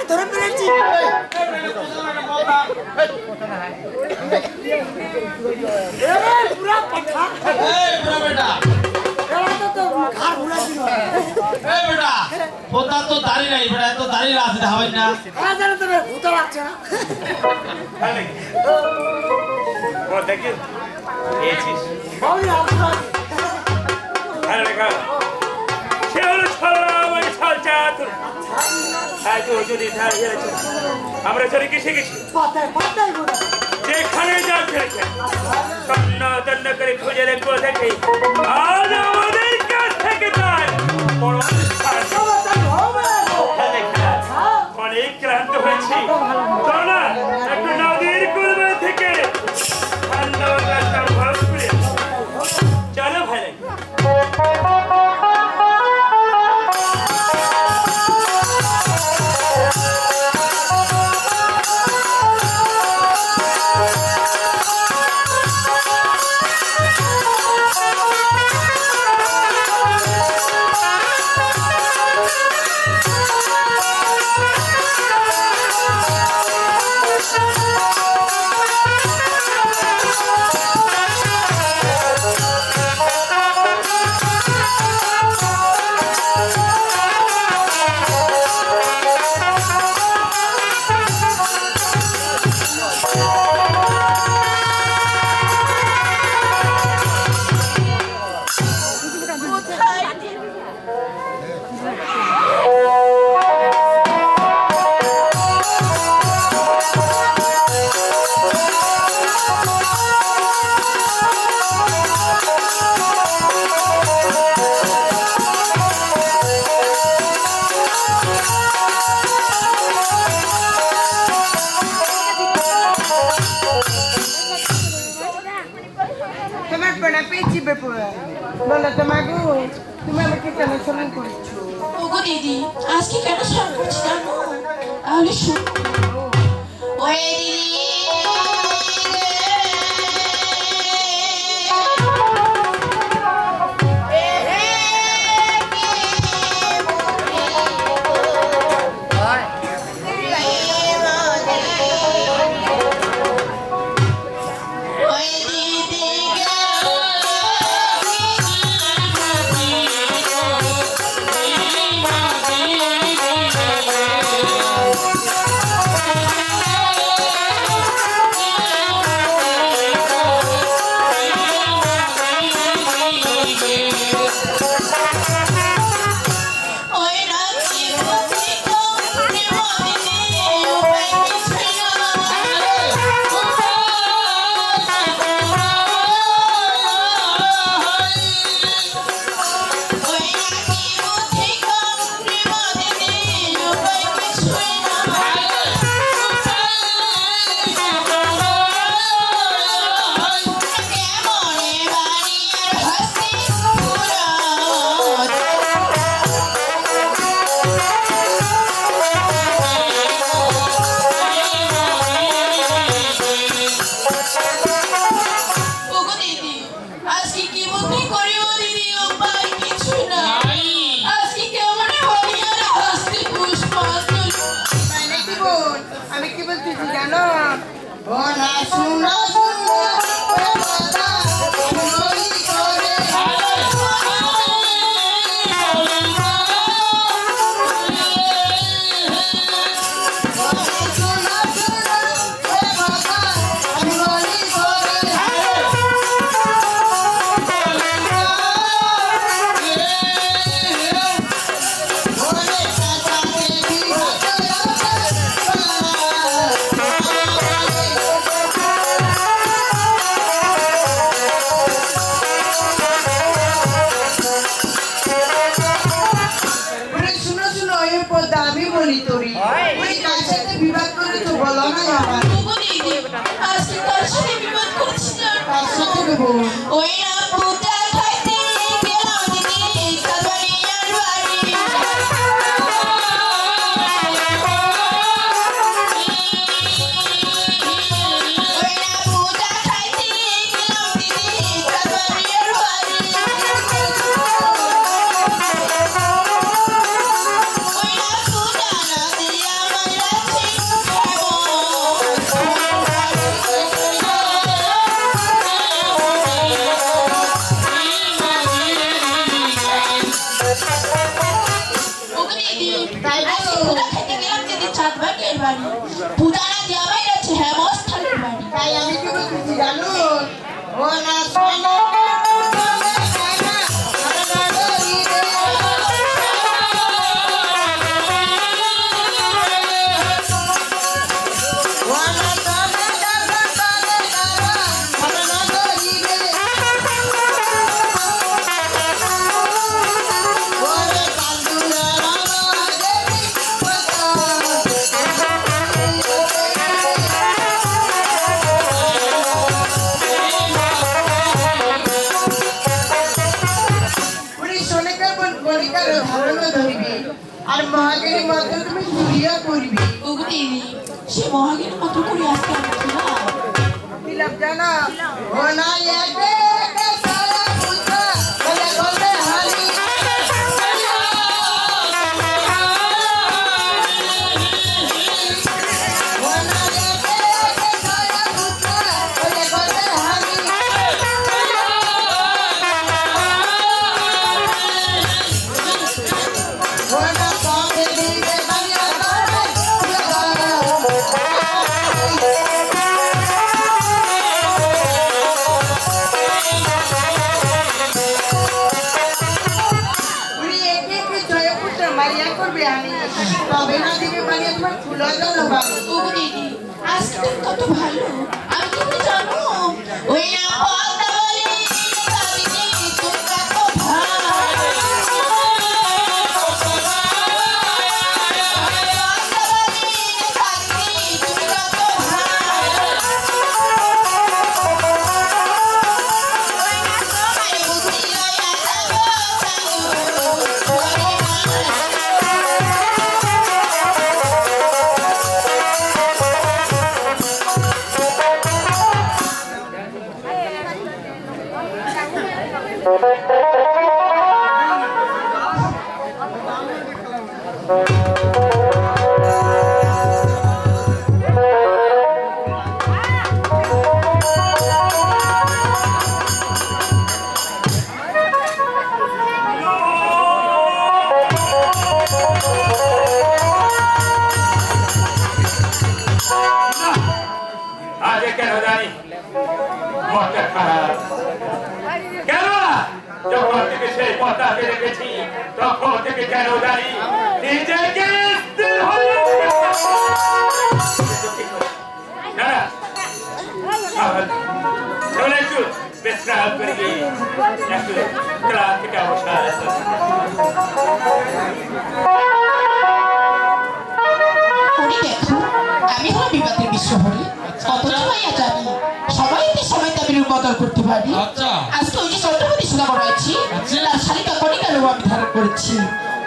ধরে পেরেছি পুরা পাঠা পুরা বেটা ঘাড় ঘুরা দিল বেটা পোতা তো দাড়ি নাই বেটা তো দাড়ি আছে হবে না জানো তো ভূতা লাগছে না ও দেখি এসিস বাবু আপনার আরে দেখা সে হলো ছলা ওই ছলচাতুর আজ তো যদি আমরা চলে কিসে গেছি পাতায় পাতায় গোড়া যেখানে যা ফেলেছে তন্ন তন্ন করে খুঁজে দেখবো দেখি আজ আমাদের কাছ থেকে তার বড় অনেক ক্লান্ত হয়েছি চলো একটু নদীর কুলবে থেকে ঠান্ডা রাস্তা ভাগ করে চলো ভাই স্বর্গের বাড়ি পূজারা জামাই আছে হেমস্থলের বাড়ি তাই আমি কি বলছি জানো ও না সোনা আর মহাগিরি মাত্র তুমি ঘুরিয়া করবি উগদিনি সে মহাগিরি মাত্র করে আসতে দিলাম জানা ও না একে একে সারা পুত্রা বলে বলে হারি ও না একে একে সারা পুত্রা বলে বলে হারি ও না সামনে দিকে বানিয়া মারিয়া করবে আমি তবে না দিবে মারিয়া তোমার ফুল জানো বাবু উগদিনি আজকে তুমি কত ভালো আমি তুমি জানো ওই আপদ বলি তারিনি তুমি কত ভালো আমি হলো বিবাদের বিশ্বহরি কত ভাইয়া জানি সবাইকে সবাই দাবির বদল করতে পারি আজকে ওই যে চন্দ্রপতি সুদাম রয়েছি তার শালিকা কণিকার আমি ধারণ করেছি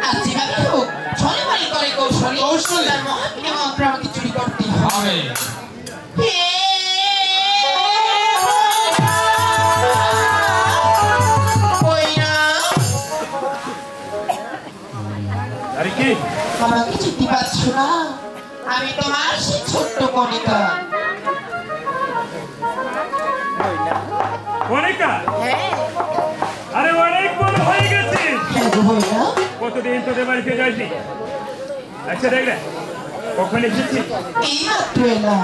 আজ যেভাবে হোক ছলে মারি করে কৌশলী তার মহাবিনী মন্ত্র আমাকে চুরি করতে হবে আমাকে চিনতে পারছো না আমি তোমার সেই ছোট্ট কণিকা কণিকা আরে অনেক বড় হয়ে গেছে কতদিন তোদের বাড়িতে যাইনি আচ্ছা দেখলে কখন এসেছি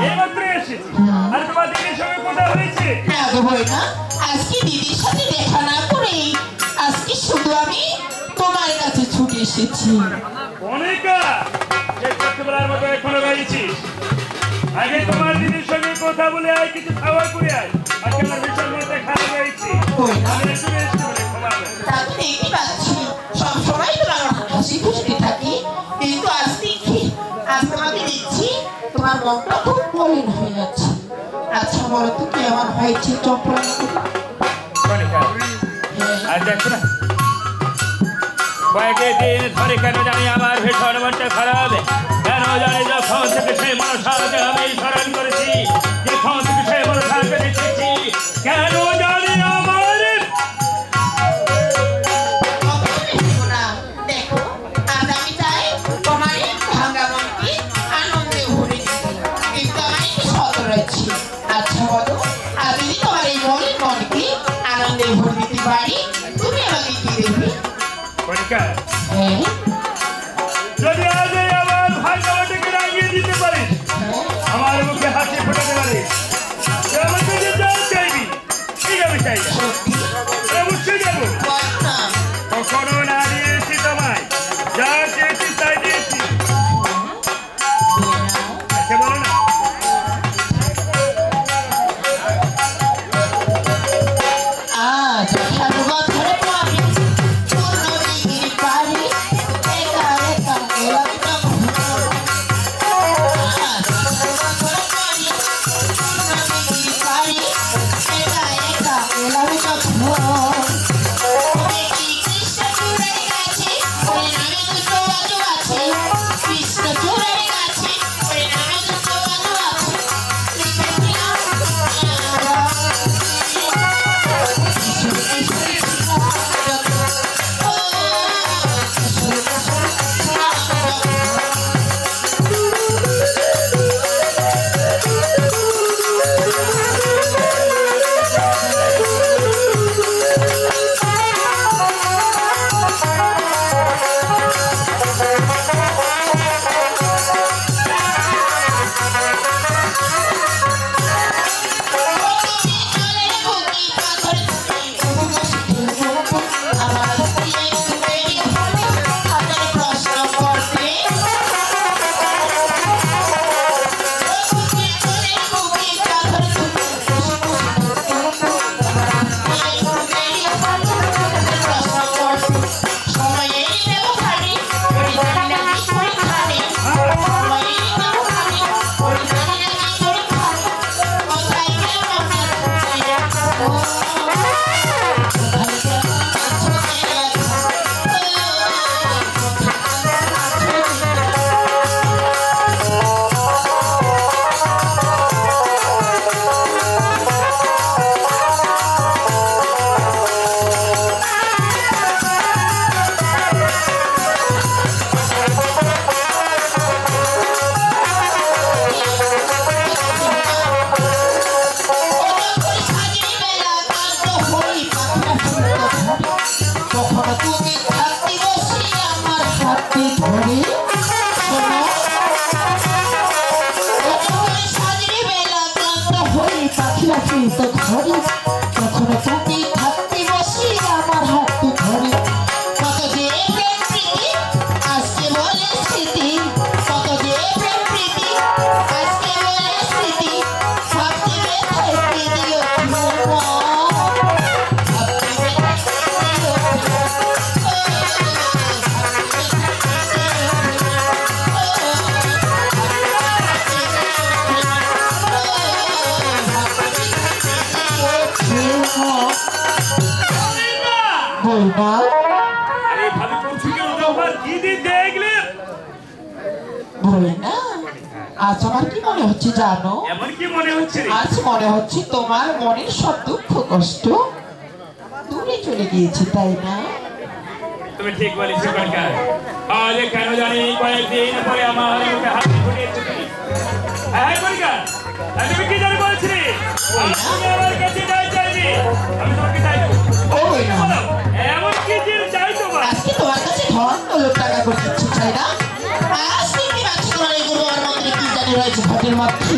এইমাত্র এসেছি আর তোমার দিদির সঙ্গে কথা হয়েছে না আজকে দিদির সাথে দেখা না করে আজকে শুধু আমি তোমার কাছে ছুটে এসেছি কণিকা যে ছোটবেলার মতো এখনো রয়েছিস আগে তোমার দিদির সঙ্গে কথা বলে আয় কিছু খাওয়া করে আয় আজকে আমার ভীষণ মধ্যে খারাপ হয়েছে আমি একটু রেস্ট করে ঘুমাবো তা তো দেখতে পাচ্ছি সবসময় তোমার হাসি খুশিতে থাকি কিন্তু আজ দেখি আজ তোমাকে দেখছি তোমার মনটা খুব মলিন হয়ে যাচ্ছে আচ্ছা বলো তো কি আমার হয়েছে চম্পলা কণিকা আর দেখো না কয়েকদিন ধরে কেন জানি আমার ভীষণ মনটা খারাপ কেন জানি যখন থেকে সেই মনসাকে আমি স্মরণ করেছি যখন থেকে সেই মনসাকে দেখেছি কেন জানি আমার দেখো আজ আমি চাই তোমার এই ভাঙা মনকে আনন্দে ভরে দিতে কিন্তু আমি একটু সত রয়েছি আচ্ছা বলো আজ যদি তোমার এই মনের মনকে আনন্দে ভরে দিতে পারি তুমি আমাকে কি দেবে কণিকা যদি আজ আমার ভাগ্যটাকে রাঙিয়ে দিতে আজ আমার কি মনে হচ্ছে জানো? এমন কি মনে হচ্ছে? আজ মনে হচ্ছে তোমার মনের সব দুঃখ কষ্ট দূরে চলে গিয়েছে, তাই না? তুমি ঠিক বলেছো কণিকা। আজ কেন জানি কয়েকদিন পরে আমার মুখে হাসি ফুটেছে তুমি। হ্যাঁ কণিকা, তুমি কি জানি বলছিলে? তুমি আমার কাছে যাই চাইনি, আমি তোমাকে চাই দেবো। এমন কি দিন চাই তোমার? আজকে তোমার কাছে ধন দৌলত টাকা করে দিচ্ছি, তাই না? আজ দেখতে পাচ্ছি তোমার এই গুরু আমার মন্দিরে কি জানি রয়েছে ঘটের মধ্যে,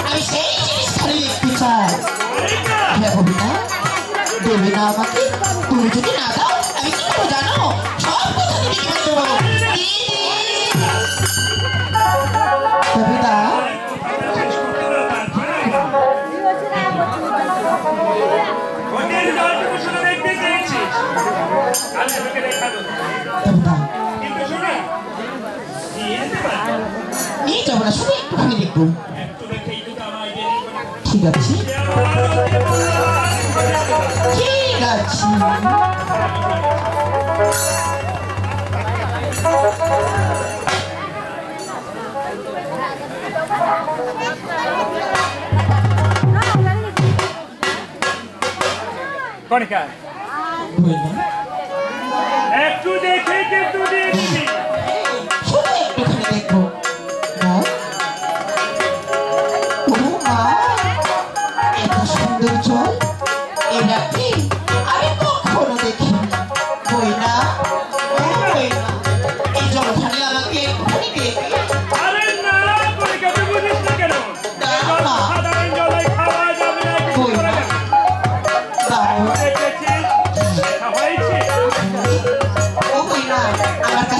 আমি সেই জিনিস খালি দেখতে চাই। হ্যাঁ কবিতা, দেবে না আমাকে? তুমি যদি না দাও আমি কি করবো জানো? সব কথা তুমি কি বলতে পারো? কবিতা নিয়ে যাবো না, শুধু একটুখানি দেখবো। ঠিক আছে ঠিক আছে। কণিকা, একটু দেখে কিন্তু দেখি, শুধু একটুখানি দেখবো। এত সুন্দর জল এই রাতে আমি কখনো দেখিনি। বই না এই জল ঢালে আমাকে একটুখানি দেখে। আরে না কণিকা, তুই বুঝিস না কেন? সাধারণ জলে খাওয়া যাবে না, কিছু করা যাবে না। দেখেছিস হয়েছে? ও বই না, আমার কাছে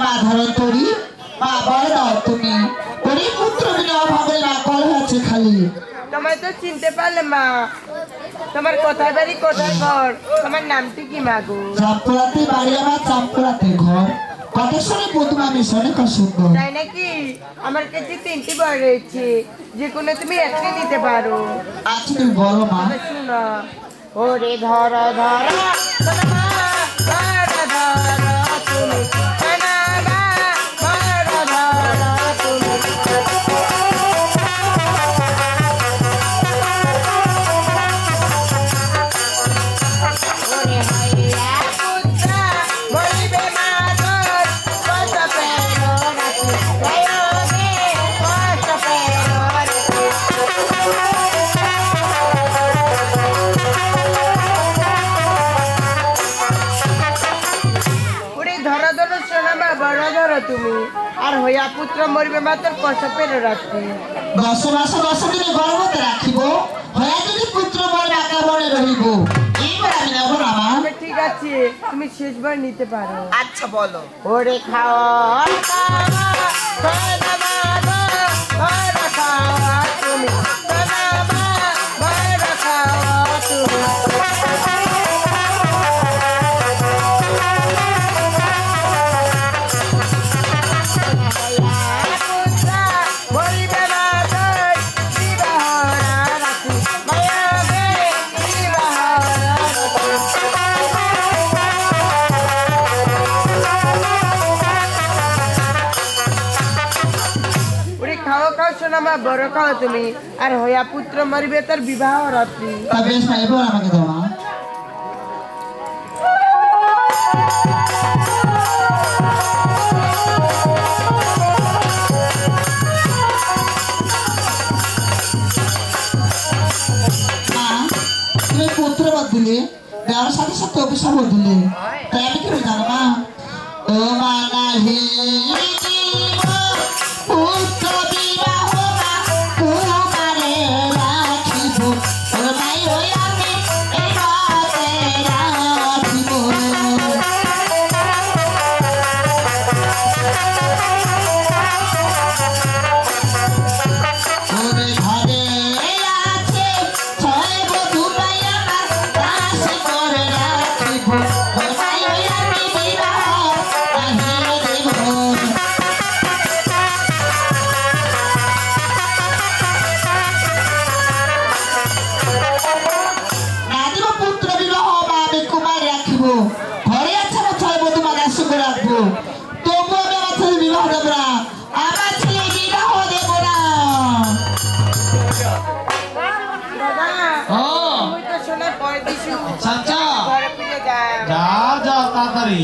মা ধরন্তরী মা বলে দাও তুমি ওরে পুত্র বিনা অভাবে মা কল হচ্ছে খালি তোমায় তো চিনতে পারলে মা তোমার কোথায় বাড়ি কোথায় ঘর তোমার নামটি কি মা গো চাম্পলাতে বাড়ি আমার চাম্পলাতে ঘর কটেশ্বরে প্রথমা মিশনে সুন্দর তাই নাকি আমার কাছে 3টি বই রয়েছে যে কোনো তুমি একটা নিতে পারো আচ্ছা তুমি বলো মা শুনো ওরে ধর ধর সোনামা ধর ধর তুমি সোনামা ধর ধর তুমি ওরে হাইয়া পুত্র বলিবে মা তোর কত পেলো রাখি গায়োগে কত পেলো ধরো ধরো সোনামা বড় ধরো তুমি আর হইয়া পুত্র মরিবে মাত্র কষপের রাত্রি 10 মাস 10 দিন গর্ভতে রাখিব হয়া যদি পুত্র মর একা মনে রহিব এইবার আমি নেব না মা ঠিক আছে তুমি শেষবার নিতে পারো আচ্ছা বলো ওরে খাওয়া সোনামা বড় খাওয়া তুমি সোনামা বড় খাওয়া তুমি সোনামা বড় খাও তুমি আর হইয়া পুত্র মরিবে তার বিবাহ রাত্রি বেশ ভাই এবার আমাকে দাও মা তুমি পুত্র বদলে দেওয়ার সাথে সাথে অভিশাপ বদলে তাই আমি কি জানো মা ও মা নাহি পুত্র বিবাহ মা তোমারে রাখিব ও মাই ওই আমি এই রাতে রাখিব ওরে ঘরে আছে ছয় বধূ পাইয়া মা দাসী করে রাখিব ও মাই ওই আমি বিবাহ নাহি দেব নাদিব পুত্র বিবাহ মা আমি কুমার রাখিব ঘরে আছে আমার ছয় বধূ মা দাসী করে রাখবো তবু আমি আমার ছেলে বিবাহ দেব না আমার ছেলে বিবাহ দেব না তুমি তো শোনা পরে দিছু চাচা ঘরে ফিরে যাও যাও যাও তাড়াতাড়ি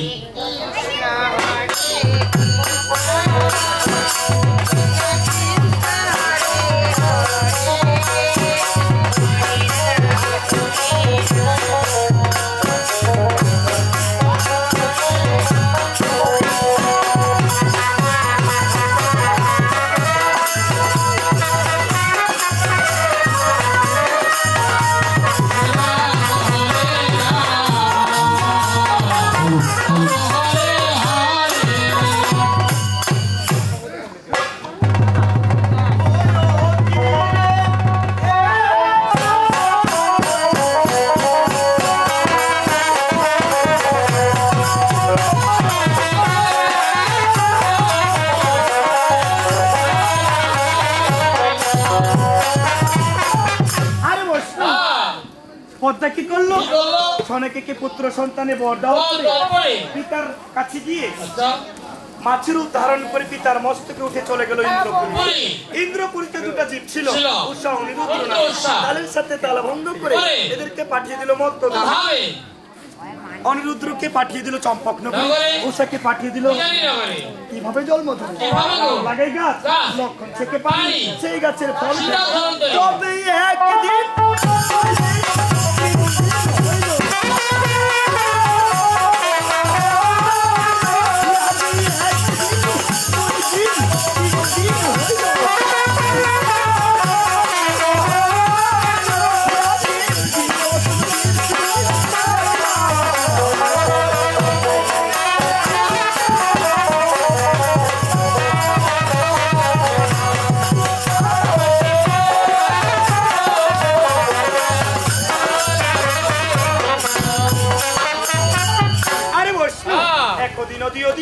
পদ্মা কি করলো সনেকে কে পুত্র সন্তানে বর দাও করে পিতার কাছে গিয়ে মাছের রূপ ধারণ করে পিতার মস্তকে উঠে চলে গেল ইন্দ্রপুরী ইন্দ্রপুরীতে দুটো জীব ছিল উষা অনিরুদ্ধ না তালের সাথে তালা ভঙ্গ করে এদেরকে পাঠিয়ে দিল মত্তগ্রাম অনিরুদ্ধকে পাঠিয়ে দিল চম্পকনগরে উষাকে পাঠিয়ে দিল কিভাবে জন্ম লাগাই গাছ লক্ষণ থেকে পানি সেই গাছের ফল তবে একদিন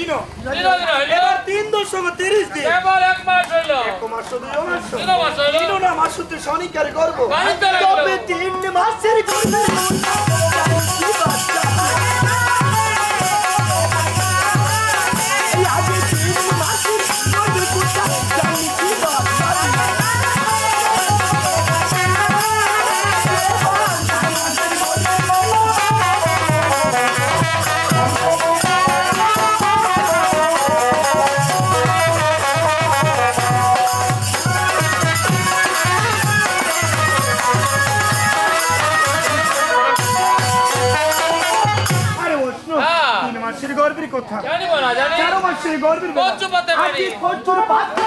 দিনও এবার 3 দশক 30 দিন এবার 1 মাস হইল 1 মাস 2 মাস 3 মাস হইল 3 না মাস হতে শনিকার করব বাড়িতে তবে 3 মাসের করব কি বাচ্চা এই আগে 3 মাসের করব কুটা জানি কি বাচ্চা গর্বের কথা জানি না জানি 4 মাসের গর্বের কথা কচু পাতে পারি কচুর পাতে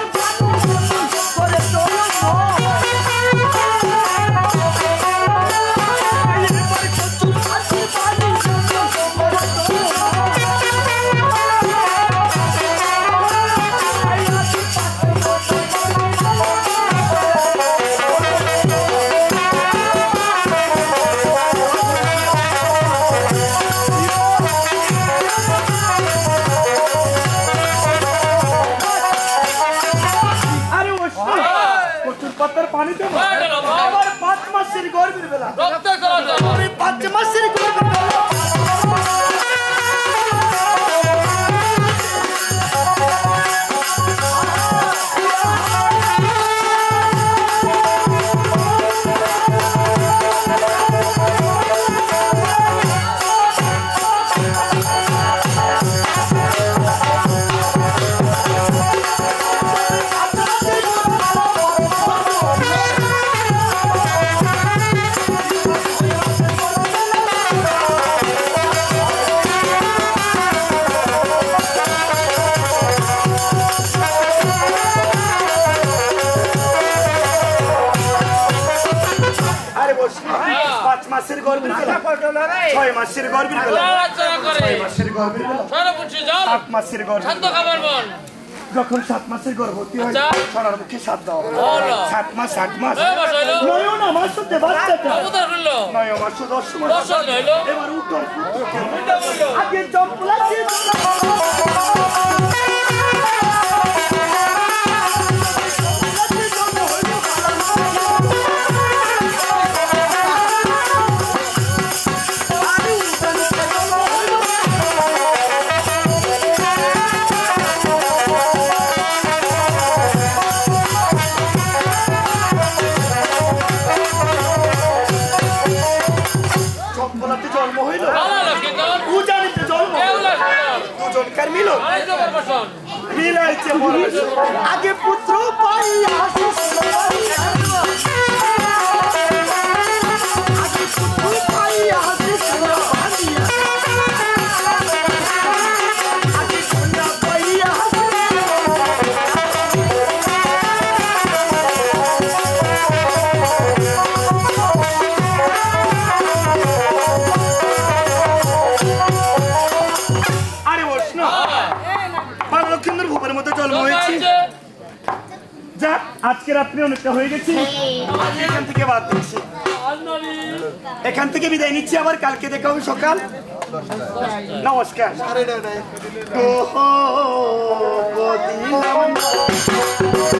করে চলো পাতার পানি দেব আবার 5 মাসের গর্ভের বেলা রক্ত চলাচল 5 মাসের গর্ভের বেলা মাসের গর্ভের বেলা 6 মাসের গর্ভের বেলা 6 মাসের গর্ভের বেলা 7 মাসের গর্ভ শান্ত খাবার বল যখন 7 মাসের গর্ভবতী হয় সোনার মুখে সাত দাও 7 মাস 8 মাস 9 না মাস হতে বাচ্চাটা কবুতর হলো 9 মাস 10 মাস হলো এবার উত্তর আগে জম্পলা দিয়ে আগে পুত্র পাইয়া আজকে রাত্রে অনেকটা হয়ে গেছি এখান থেকে বাদ দিচ্ছি এখান থেকে বিদায় নিচ্ছি আবার কালকে দেখা হবে সকাল নমস্কার